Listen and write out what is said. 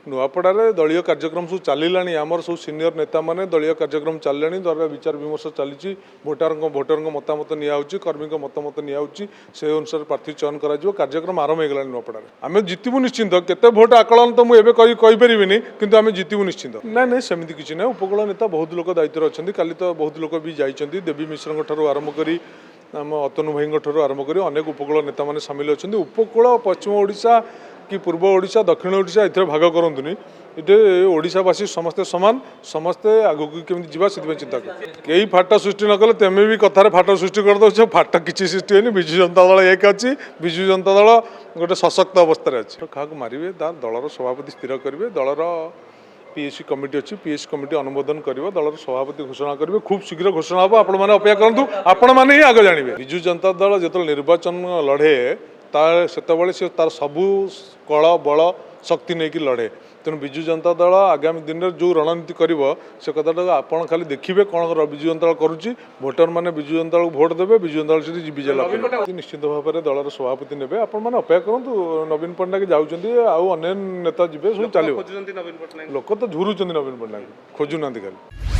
नुआपड़ा दलीय कार्यक्रम सब चलला आमर सब सीनियर नेता मैंने दलीय कार्यक्रम चलने द्वारा विचार विमर्श चली भोटर मतामत निजी कर्मी मतामत निजी से अनुसार प्रार्थी चयन कर कार्यक्रम आरंभ हो गला नुआपड़ा आम जितबू निश्चिंत केते भोट आकलन तो मुझे कहीपरि कि आम जितबू निश्चिंत ना ना सेमती किसी ना उपकूल नेता बहुत लोक दायित्व अच्छा काली तो बहुत लोक भी जाइए देवी मिश्र ठार आरंभ कर आम अतनु भाई ठार आरंभ कर अनेक उपकूल नेता मैंने सामिल अच्छा उपकूल पश्चिम ओडिशा कि पूर्व ओडिशा दक्षिण ओडिशा ए भाग करतुनि ये ओडिशावासी समस्ते सामान समस्ते आगू केमी जावा से चिंता कर कई फाट सृष्टि न कले तेमे भी कथार फाट सृष्टि कर दो फाट किसी सृष्टि होनी विजु जनता दल एक अच्छी विजु जनता दल गोटे सशक्त अवस्था अच्छे क्या मारे दलर सभापति स्थिर करेंगे दलर पीएससी कमिटी अच्छी पीएससी कमिटी अनुमोदन कर दलर सभापति घोषणा करेंगे खूब शीघ्र घोषणा हम आपण मैंने अपेक्षा करूँ आपण मैंने ही आगे जानवे विजु जनता दल जो निर्वाचन लड़े से तार सबू कल बल शक्ति नहीं कि लड़े तेणु विजु जनता दल आगामी दिन में जो रणनीति कर से कथा आपड़ खाली देखिए कौन विजु जनता दल करुच्ची भोटर मैंने विजु जनता दल भोट देवे विजु जनता दल से विजय लाभ निश्चित भाव में दलर सभापति ने आपण मैंने अपेक्षा करूँ नवीन पट्टनायक जाऊँगी आउ अन्य नेता जी सब चलो लोक तो झुरुच्च नवीन पट्टनायक खोजुना खाली।